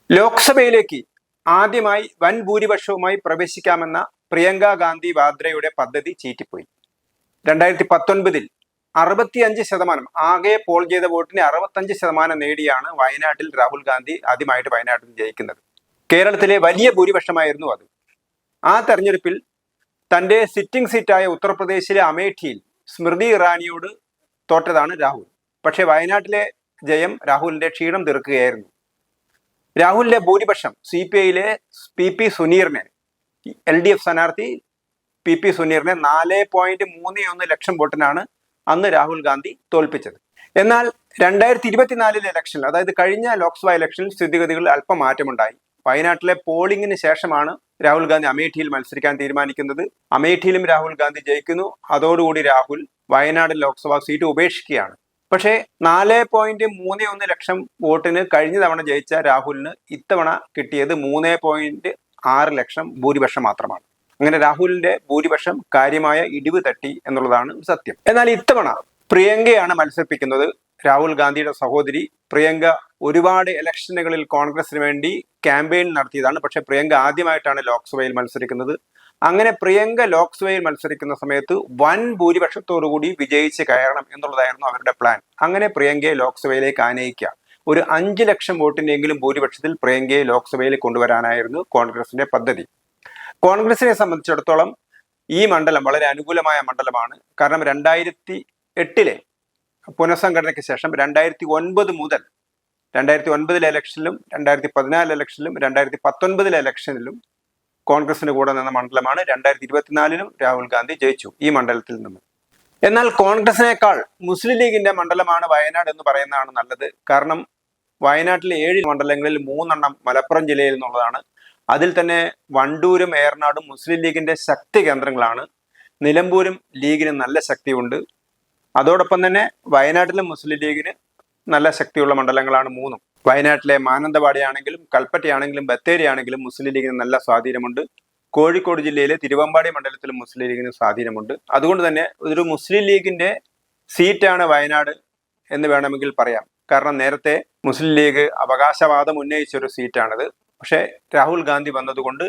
ലോക്സഭയിലേക്ക് ആദ്യമായി വൻ ഭൂരിപക്ഷവുമായി പ്രവേശിക്കാമെന്ന പ്രിയങ്ക ഗാന്ധി വാദ്രയുടെ പദ്ധതി ചീറ്റിപ്പോയി. 2019 65% ആകെ പോൾ ചെയ്ത വോട്ടിന് 65% നേടിയാണ് വയനാട്ടിൽ രാഹുൽ ഗാന്ധി ആദ്യമായിട്ട് വയനാട്ടിൽ ജയിക്കുന്നത്. കേരളത്തിലെ വലിയ ഭൂരിപക്ഷമായിരുന്നു അത്. ആ തെരഞ്ഞെടുപ്പിൽ തന്റെ സിറ്റിംഗ് സീറ്റായ ഉത്തർപ്രദേശിലെ അമേഠിയിൽ സ്മൃതി ഇറാനിയോട് തോറ്റതാണ് രാഹുൽ. പക്ഷെ വയനാട്ടിലെ ജയം രാഹുലിന്റെ ക്ഷീണം തീർക്കുകയായിരുന്നു. രാഹുലിന്റെ ഭൂരിപക്ഷം CPIയിലെ PP സുനീറിനെ, LDF സ്ഥാനാർത്ഥി PP സുനീറിനെ 4.31 ലക്ഷം വോട്ടിനാണ് അന്ന് രാഹുൽ ഗാന്ധി തോൽപ്പിച്ചത്. എന്നാൽ 2024 ഇലക്ഷനിൽ, അതായത് കഴിഞ്ഞ ലോക്സഭാ ഇലക്ഷനിൽ സ്ഥിതിഗതികൾ അല്പം മാറ്റമുണ്ടായി. വയനാട്ടിലെ പോളിംഗിന് ശേഷമാണ് രാഹുൽ ഗാന്ധി അമേഠിയിൽ മത്സരിക്കാൻ തീരുമാനിക്കുന്നത്. അമേഠിയിലും രാഹുൽ ഗാന്ധി ജയിക്കുന്നു. അതോടുകൂടി രാഹുൽ വയനാട് ലോക്സഭാ സീറ്റ് ഉപേക്ഷിക്കുകയാണ്. പക്ഷേ 4.31 ലക്ഷം വോട്ടിന് കഴിഞ്ഞ തവണ ജയിച്ച രാഹുലിന് ഇത്തവണ കിട്ടിയത് 3.6 ലക്ഷം ഭൂരിപക്ഷം മാത്രമാണ്. അങ്ങനെ രാഹുലിന്റെ ഭൂരിപക്ഷം കാര്യമായ ഇടിവ് തട്ടി എന്നുള്ളതാണ് സത്യം. എന്നാൽ ഇത്തവണ പ്രിയങ്കയാണ് മത്സരിപ്പിക്കുന്നത്. രാഹുൽ ഗാന്ധിയുടെ സഹോദരി പ്രിയങ്ക ഒരുപാട് ഇലക്ഷനുകളിൽ കോൺഗ്രസിന് വേണ്ടി ക്യാമ്പയിൻ നടത്തിയതാണ്. പക്ഷെ പ്രിയങ്ക ആദ്യമായിട്ടാണ് ലോക്സഭയിൽ മത്സരിക്കുന്നത്. അങ്ങനെ പ്രിയങ്ക ലോക്സഭയിൽ മത്സരിക്കുന്ന സമയത്ത് വൻ ഭൂരിപക്ഷത്തോടുകൂടി വിജയിച്ച് കയറണം എന്നുള്ളതായിരുന്നു അവരുടെ പ്ലാൻ. അങ്ങനെ പ്രിയങ്കയെ ലോക്സഭയിലേക്ക് ആനയിക്കുക, ഒരു 5 ലക്ഷം വോട്ടിന്റെങ്കിലും ഭൂരിപക്ഷത്തിൽ പ്രിയങ്കയെ ലോക്സഭയിൽ കൊണ്ടുവരാനായിരുന്നു കോൺഗ്രസിന്റെ പദ്ധതി. കോൺഗ്രസിനെ സംബന്ധിച്ചിടത്തോളം ഈ മണ്ഡലം വളരെ അനുകൂലമായ മണ്ഡലമാണ്. കാരണം 2008 പുനഃസംഘടനയ്ക്ക് ശേഷം 2009 മുതൽ 2009 ഇലക്ഷനിലും 2014 ഇലക്ഷനിലും 2019 ഇലക്ഷനിലും കോൺഗ്രസിന് കൂടെ നിന്ന മണ്ഡലമാണ്. 2024 രാഹുൽ ഗാന്ധി ജയിച്ചു ഈ മണ്ഡലത്തിൽ നിന്ന്. എന്നാൽ കോൺഗ്രസിനേക്കാൾ മുസ്ലിം ലീഗിന്റെ മണ്ഡലമാണ് വയനാട് എന്ന് പറയുന്നതാണ് നല്ലത്. കാരണം വയനാട്ടിലെ 7 മണ്ഡലങ്ങളിൽ 3 മലപ്പുറം ജില്ലയിൽ നിന്നുള്ളതാണ്. അതിൽ തന്നെ വണ്ടൂരും ഏറനാടും മുസ്ലിം ലീഗിന്റെ ശക്തി കേന്ദ്രങ്ങളാണ്. നിലമ്പൂരും ലീഗിന് നല്ല ശക്തിയുണ്ട്. അതോടൊപ്പം തന്നെ വയനാട്ടിലും മുസ്ലിം ലീഗിന് നല്ല ശക്തിയുള്ള മണ്ഡലങ്ങളാണ് 3. വയനാട്ടിലെ മാനന്തവാടിയാണെങ്കിലും കൽപ്പറ്റയാണെങ്കിലും ബത്തേരിയാണെങ്കിലും മുസ്ലിം ലീഗിന് നല്ല സ്വാധീനമുണ്ട്. കോഴിക്കോട് ജില്ലയിലെ തിരുവമ്പാടി മണ്ഡലത്തിലും മുസ്ലിം ലീഗിന് സ്വാധീനമുണ്ട്. അതുകൊണ്ട് തന്നെ ഒരു മുസ്ലിം ലീഗിന്റെ സീറ്റാണ് വയനാട് എന്ന് വേണമെങ്കിൽ പറയാം. കാരണം നേരത്തെ മുസ്ലിം ലീഗ് അവകാശവാദം ഉന്നയിച്ച ഒരു സീറ്റാണിത്. പക്ഷേ രാഹുൽ ഗാന്ധി വന്നതുകൊണ്ട്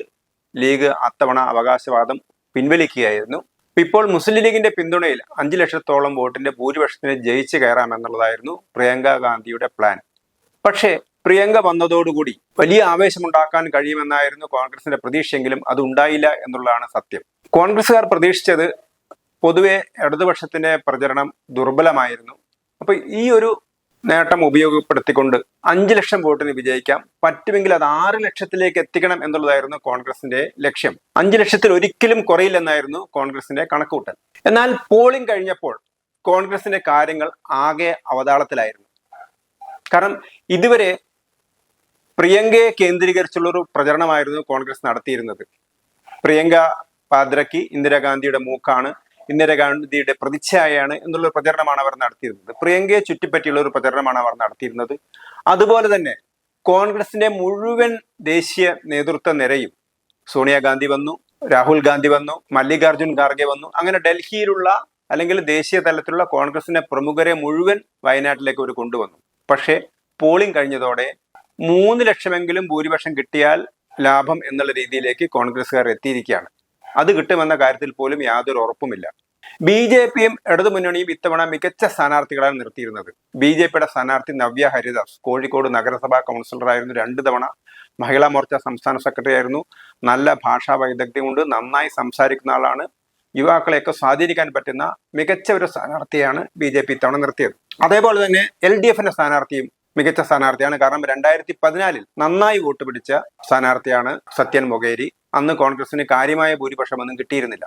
ലീഗ് അത്തവണ അവകാശവാദം പിൻവലിക്കുകയായിരുന്നു. ഇപ്പോൾ മുസ്ലിം ലീഗിന്റെ പിന്തുണയിൽ 5 ലക്ഷത്തോളം വോട്ടിന്റെ ഭൂരിപക്ഷത്തിന് ജയിച്ചു കയറാമെന്നുള്ളതായിരുന്നു പ്രിയങ്ക ഗാന്ധിയുടെ പ്ലാൻ. പക്ഷേ പ്രിയങ്ക വന്നതോടുകൂടി വലിയ ആവേശമുണ്ടാക്കാൻ കഴിയുമെന്നായിരുന്നു കോൺഗ്രസിന്റെ പ്രതീക്ഷയെങ്കിലും അത് ഉണ്ടായില്ല എന്നുള്ളതാണ് സത്യം. കോൺഗ്രസുകാർ പ്രതീക്ഷിച്ചത് പൊതുവെ ഇടതുപക്ഷത്തിന്റെ പ്രചരണം ദുർബലമായിരുന്നു. അപ്പൊ ഈ ഒരു നേട്ടം ഉപയോഗപ്പെടുത്തിക്കൊണ്ട് 5 ലക്ഷം വോട്ടിന് വിജയിക്കാം, പറ്റുമെങ്കിൽ അത് 6 ലക്ഷത്തിലേക്ക് എത്തിക്കണം എന്നുള്ളതായിരുന്നു കോൺഗ്രസിന്റെ ലക്ഷ്യം. 5 ലക്ഷത്തിൽ ഒരിക്കലും കുറയില്ലെന്നായിരുന്നു കോൺഗ്രസിന്റെ കണക്കുകൂട്ടൽ. എന്നാൽ പോളിംഗ് കഴിഞ്ഞപ്പോൾ കോൺഗ്രസിന്റെ കാര്യങ്ങൾ ആകെ അവതാളത്തിലായിരുന്നു. കാരണം ഇതുവരെ പ്രിയങ്കയെ കേന്ദ്രീകരിച്ചുള്ളൊരു പ്രചരണമായിരുന്നു കോൺഗ്രസ് നടത്തിയിരുന്നത്. പ്രിയങ്ക വാദ്രയ്ക്ക് ഇന്ദിരാഗാന്ധിയുടെ മൂക്കാണ്, ഇന്ദിരാഗാന്ധിയുടെ പ്രതിച്ഛായയാണ് എന്നുള്ള പ്രചരണമാണ് അവർ നടത്തിയിരുന്നത്. പ്രിയങ്കയെ ചുറ്റിപ്പറ്റിയുള്ള ഒരു പ്രചരണമാണ് അവർ നടത്തിയിരുന്നത്. അതുപോലെ തന്നെ കോൺഗ്രസിന്റെ മുഴുവൻ ദേശീയ നേതൃത്വ നിരയും, സോണിയാഗാന്ധി വന്നു, രാഹുൽ ഗാന്ധി വന്നു, മല്ലികാർജുൻ ഖാർഗെ വന്നു, അങ്ങനെ ഡൽഹിയിലുള്ള അല്ലെങ്കിൽ ദേശീയ തലത്തിലുള്ള കോൺഗ്രസിന്റെ പ്രമുഖരെ മുഴുവൻ വയനാട്ടിലേക്ക് അവർ കൊണ്ടുവന്നു. പക്ഷേ പോളിംഗ് കഴിഞ്ഞതോടെ 3 ലക്ഷമെങ്കിലും ഭൂരിപക്ഷം കിട്ടിയാൽ ലാഭം എന്നുള്ള രീതിയിലേക്ക് കോൺഗ്രസ്സുകാർ എത്തിയിരിക്കുകയാണ്. അത് കിട്ടുമെന്ന കാര്യത്തിൽ പോലും യാതൊരു ഉറപ്പുമില്ല. BJPയും ഇടതുമുന്നണിയും ഇത്തവണ മികച്ച സ്ഥാനാർത്ഥികളാണ് നിർത്തിയിരുന്നത്. BJPയുടെ സ്ഥാനാർത്ഥി നവ്യ ഹരിദാസ് കോഴിക്കോട് നഗരസഭാ കൗൺസിലറായിരുന്നു, 2 തവണ മഹിളാ മോർച്ച സംസ്ഥാന സെക്രട്ടറി ആയിരുന്നു. നല്ല ഭാഷാ വൈദഗ്ധ്യമുണ്ട്, നന്നായി സംസാരിക്കുന്ന ആളാണ്. യുവാക്കളെയൊക്കെ സ്വാധീനിക്കാൻ പറ്റുന്ന മികച്ച ഒരു സ്ഥാനാർത്ഥിയാണ് BJP ഇത്തവണ നിർത്തിയത്. അതേപോലെ തന്നെ LDFന്റെ സ്ഥാനാർത്ഥിയും മികച്ച സ്ഥാനാർത്ഥിയാണ്. കാരണം 2014 നന്നായി വോട്ട് പിടിച്ച സ്ഥാനാർത്ഥിയാണ് സത്യൻ മൊകേരി. അന്ന് കോൺഗ്രസിന് കാര്യമായ ഭൂരിപക്ഷമൊന്നും കിട്ടിയിരുന്നില്ല.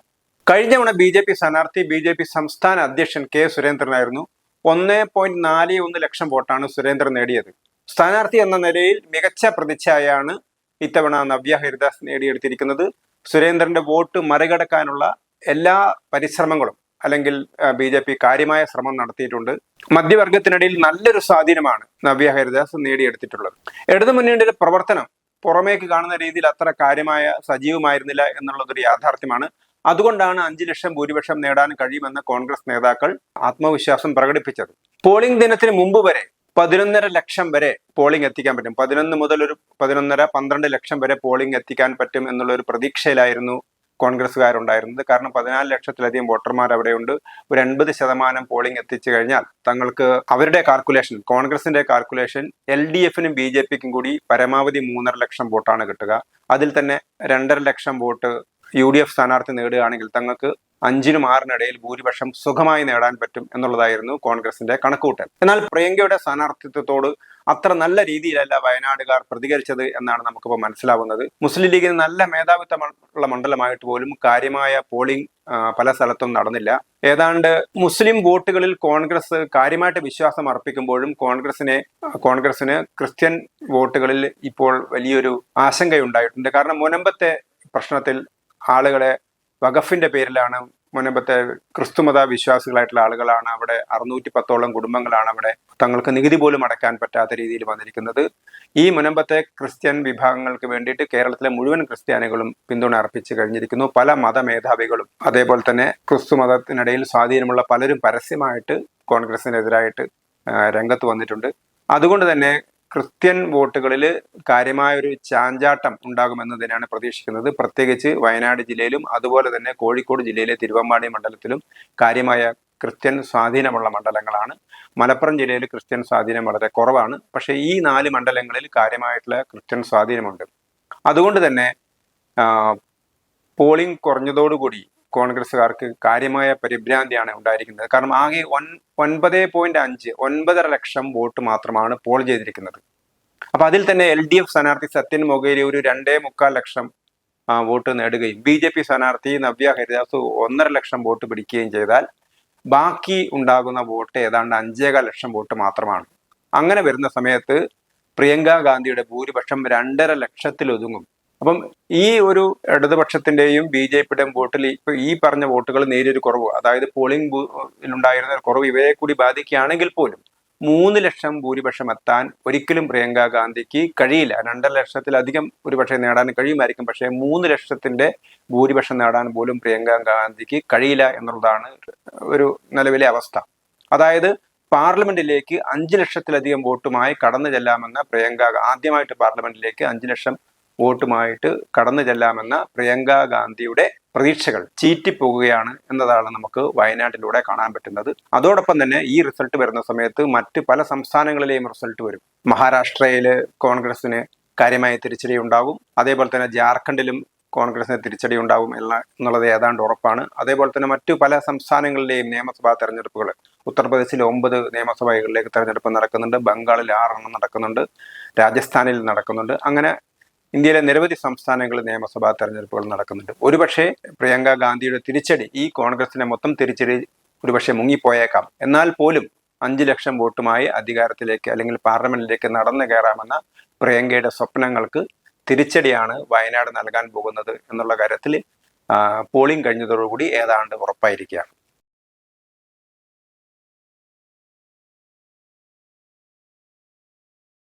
കഴിഞ്ഞ തവണ BJP സ്ഥാനാർത്ഥി BJP സംസ്ഥാന അധ്യക്ഷൻ K സുരേന്ദ്രനായിരുന്നു. 1.41 ലക്ഷം വോട്ടാണ് സുരേന്ദ്രൻ നേടിയത്. സ്ഥാനാർത്ഥി എന്ന നിലയിൽ മികച്ച പ്രതിച്ഛായയാണ് ഇത്തവണ നവ്യ ഹരിദാസ് നേടിയെടുത്തിരിക്കുന്നത്. സുരേന്ദ്രന്റെ വോട്ട് മറികടക്കാനുള്ള എല്ലാ പരിശ്രമങ്ങളും അല്ലെങ്കിൽ BJP കാര്യമായ ശ്രമം നടത്തിയിട്ടുണ്ട്. മധ്യവർഗത്തിനിടയിൽ നല്ലൊരു സ്വാധീനമാണ് നവ്യ ഹരിദാസ് നേടിയെടുത്തിട്ടുള്ളത്. ഇടതുമുന്നണിയുടെ പ്രവർത്തനം പുറമേക്ക് കാണുന്ന രീതിയിൽ അത്ര കാര്യമായ സജീവമായിരുന്നില്ല എന്നുള്ളതൊരു യാഥാർത്ഥ്യമാണ്. അതുകൊണ്ടാണ് 5 ലക്ഷം ഭൂരിപക്ഷം നേടാൻ കഴിയുമെന്ന് കോൺഗ്രസ് നേതാക്കൾ ആത്മവിശ്വാസം പ്രകടിപ്പിച്ചത്. പോളിംഗ് ദിനത്തിന് മുമ്പ് വരെ 11.5 ലക്ഷം വരെ പോളിംഗ് എത്തിക്കാൻ പറ്റും. 11 മുതൽ ഒരു 11.5-12 ലക്ഷം വരെ പോളിംഗ് എത്തിക്കാൻ പറ്റും എന്നുള്ള ഒരു പ്രതീക്ഷയിലായിരുന്നു കോൺഗ്രസ്സുകാരുണ്ടായിരുന്നത്. കാരണം 14 ലക്ഷത്തിലധികം വോട്ടർമാർ അവിടെയുണ്ട്. ഒരു 80% പോളിംഗ് എത്തിച്ചു കഴിഞ്ഞാൽ തങ്ങൾക്ക് അവരുടെ കാൽക്കുലേഷൻ, കോൺഗ്രസിന്റെ കാൽക്കുലേഷൻ, LDFനും BJPക്കും കൂടി പരമാവധി 3.5 ലക്ഷം വോട്ടാണ് കിട്ടുക. അതിൽ തന്നെ 2.5 ലക്ഷം വോട്ട് UDF സ്ഥാനാർത്ഥി നേടുകയാണെങ്കിൽ തങ്ങൾക്ക് 5-നും 6-നും ഇടയിൽ ഭൂരിപക്ഷം സുഖമായി നേടാൻ പറ്റും എന്നുള്ളതായിരുന്നു കോൺഗ്രസിന്റെ കണക്കുകൂട്ടൽ. എന്നാൽ പ്രിയങ്കയുടെ സ്ഥാനാർത്ഥിത്വത്തോട് അത്ര നല്ല രീതിയിലല്ല വയനാടുകാർ പ്രതികരിച്ചത് എന്നാണ് നമുക്കിപ്പോൾ മനസ്സിലാവുന്നത്. മുസ്ലിം ലീഗിന് നല്ല മേധാവിത്വമുള്ള മണ്ഡലമായിട്ട് പോലും കാര്യമായ പോളിംഗ് പല സ്ഥലത്തും നടന്നില്ല. ഏതാണ്ട് മുസ്ലിം വോട്ടുകളിൽ കോൺഗ്രസ് കാര്യമായിട്ട് വിശ്വാസം അർപ്പിക്കുമ്പോഴും കോൺഗ്രസിന് ക്രിസ്ത്യൻ വോട്ടുകളിൽ ഇപ്പോൾ വലിയൊരു ആശങ്കയുണ്ടായിട്ടുണ്ട്. കാരണം മുനമ്പത്തെ പ്രശ്നത്തിൽ ആളുകളെ വഖഫിന്റെ പേരിലാണ്, മുനമ്പത്തെ ക്രിസ്തുമത വിശ്വാസികളായിട്ടുള്ള ആളുകളാണ് അവിടെ, 610ഓളം കുടുംബങ്ങളാണ് അവിടെ തങ്ങൾക്ക് നികുതി പോലും അടയ്ക്കാൻ പറ്റാത്ത രീതിയിൽ വന്നിരിക്കുന്നത്. ഈ മുനമ്പത്തെ ക്രിസ്ത്യൻ വിഭാഗങ്ങൾക്ക് വേണ്ടിയിട്ട് കേരളത്തിലെ മുഴുവൻ ക്രിസ്ത്യാനികളും പിന്തുണ അർപ്പിച്ചു കഴിഞ്ഞിരിക്കുന്നു. പല മതമേധാവികളും അതേപോലെ തന്നെ ക്രിസ്തു മതത്തിനിടയിൽ സ്വാധീനമുള്ള പലരും പരസ്യമായിട്ട് കോൺഗ്രസിനെതിരായിട്ട് രംഗത്ത് വന്നിട്ടുണ്ട്. അതുകൊണ്ട് തന്നെ ക്രിസ്ത്യൻ വോട്ടുകളിൽ കാര്യമായ ഒരു ചാഞ്ചാട്ടം ഉണ്ടാകുമെന്ന് തന്നെയാണ് പ്രതീക്ഷിക്കുന്നത്. പ്രത്യേകിച്ച് വയനാട് ജില്ലയിലും അതുപോലെ തന്നെ കോഴിക്കോട് ജില്ലയിലെ തിരുവമ്പാടി മണ്ഡലത്തിലും കാര്യമായ ക്രിസ്ത്യൻ സ്വാധീനമുള്ള മണ്ഡലങ്ങളാണ്. മലപ്പുറം ജില്ലയിൽ ക്രിസ്ത്യൻ സ്വാധീനം വളരെ കുറവാണ്. പക്ഷേ ഈ 4 മണ്ഡലങ്ങളിൽ കാര്യമായിട്ടുള്ള ക്രിസ്ത്യൻ സ്വാധീനമുണ്ട്. അതുകൊണ്ട് തന്നെ പോളിംഗ് കുറഞ്ഞതോടുകൂടി കോൺഗ്രസ്സുകാർക്ക് കാര്യമായ പരിഭ്രാന്തിയാണ് ഉണ്ടായിരിക്കുന്നത്. കാരണം ആകെ 9.5 ലക്ഷം വോട്ട് മാത്രമാണ് പോൾ ചെയ്തിരിക്കുന്നത്. അപ്പൊ അതിൽ തന്നെ LDF സ്ഥാനാർത്ഥി സത്യൻ മൊകേരി ഒരു 2.25 ലക്ഷം വോട്ട് നേടുകയും BJP സ്ഥാനാർത്ഥി നവ്യ ഹരിദാസ് 1.5 ലക്ഷം വോട്ട് പിടിക്കുകയും ചെയ്താൽ ബാക്കി ഉണ്ടാകുന്ന വോട്ട് ഏതാണ്ട് 5.25 ലക്ഷം വോട്ട് മാത്രമാണ്. അങ്ങനെ വരുന്ന സമയത്ത് പ്രിയങ്ക ഗാന്ധിയുടെ ഭൂരിപക്ഷം 2.5 ലക്ഷത്തിൽ ഒതുങ്ങും. അപ്പം ഈ ഒരു ഇടതുപക്ഷത്തിന്റെയും BJPയുടെയും വോട്ടിൽ ഇപ്പൊ ഈ പറഞ്ഞ വോട്ടുകൾ നേരിയൊരു കുറവ്, അതായത് പോളിംഗ് ബൂത്തിലുണ്ടായിരുന്ന കുറവ് ഇവയെ കൂടി ബാധിക്കുകയാണെങ്കിൽ പോലും 3 ലക്ഷം ഭൂരിപക്ഷം എത്താൻ ഒരിക്കലും പ്രിയങ്ക ഗാന്ധിക്ക് കഴിയില്ല. 2.5 ലക്ഷത്തിലധികം ഒരുപക്ഷെ നേടാൻ കഴിയുമായിരിക്കും. പക്ഷേ 3 ലക്ഷത്തിന്റെ ഭൂരിപക്ഷം നേടാൻ പോലും പ്രിയങ്ക ഗാന്ധിക്ക് കഴിയില്ല എന്നുള്ളതാണ് ഒരു നിലവിലെ അവസ്ഥ. അതായത് പാർലമെന്റിലേക്ക് 5 ലക്ഷത്തിലധികം വോട്ടുമായി കടന്നു ചെല്ലാമെന്ന ആദ്യമായിട്ട് പാർലമെന്റിലേക്ക് 5 ലക്ഷം വോട്ടുമായിട്ട് കടന്നു ചെല്ലാമെന്ന പ്രിയങ്ക ഗാന്ധിയുടെ പ്രതീക്ഷകൾ ചീറ്റിപ്പോകുകയാണ് എന്നതാണ് നമുക്ക് വയനാട്ടിലൂടെ കാണാൻ പറ്റുന്നത്. അതോടൊപ്പം തന്നെ ഈ റിസൾട്ട് വരുന്ന സമയത്ത് മറ്റ് പല സംസ്ഥാനങ്ങളിലെയും റിസൾട്ട് വരും. മഹാരാഷ്ട്രയില് കോൺഗ്രസിന് കാര്യമായ തിരിച്ചടി ഉണ്ടാകും. അതേപോലെ തന്നെ ജാർഖണ്ഡിലും കോൺഗ്രസിന് തിരിച്ചടി ഉണ്ടാകും എന്നുള്ളത് ഏതാണ്ട് ഉറപ്പാണ്. അതേപോലെ തന്നെ മറ്റു പല സംസ്ഥാനങ്ങളിലെയും നിയമസഭാ തെരഞ്ഞെടുപ്പുകൾ, ഉത്തർപ്രദേശിൽ 9 നിയമസഭകളിലേക്ക് തെരഞ്ഞെടുപ്പ് നടക്കുന്നുണ്ട്, ബംഗാളിൽ 6 നടക്കുന്നുണ്ട്, രാജസ്ഥാനിൽ നടക്കുന്നുണ്ട്. അങ്ങനെ ഇന്ത്യയിലെ നിരവധി സംസ്ഥാനങ്ങളിൽ നിയമസഭാ തെരഞ്ഞെടുപ്പുകൾ നടക്കുന്നുണ്ട്. ഒരുപക്ഷെ പ്രിയങ്ക ഗാന്ധിയുടെ തിരിച്ചടി, ഈ കോൺഗ്രസിന്റെ മൊത്തം തിരിച്ചടി ഒരുപക്ഷെ മുങ്ങിപ്പോയേക്കാം. എന്നാൽ പോലും 5 ലക്ഷം വോട്ടുമായി അധികാരത്തിലേക്ക് അല്ലെങ്കിൽ പാർലമെന്റിലേക്ക് നടന്നു കയറാമെന്ന പ്രിയങ്കയുടെ സ്വപ്നങ്ങൾക്ക് തിരിച്ചടിയാണ് വയനാട് നൽകാൻ പോകുന്നത് എന്നുള്ള കാര്യത്തിൽ പോളിംഗ് കഴിഞ്ഞതോടുകൂടി ഏതാണ്ട് ഉറപ്പായിരിക്കുകയാണ്.